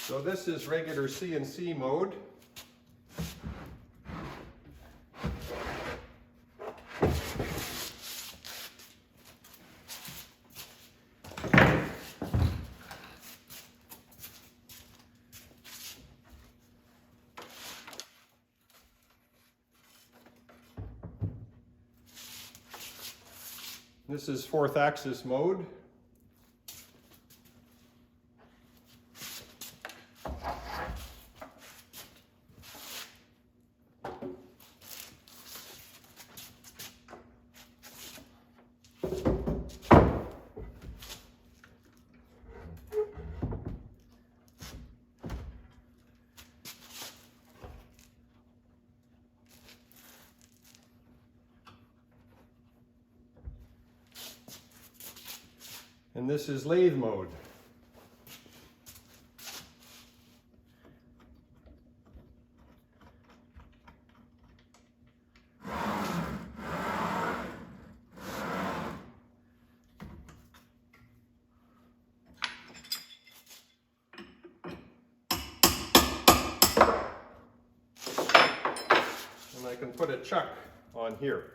So this is regular CNC mode. This is 4th axis mode. And this is lathe mode. And I can put a chuck on here.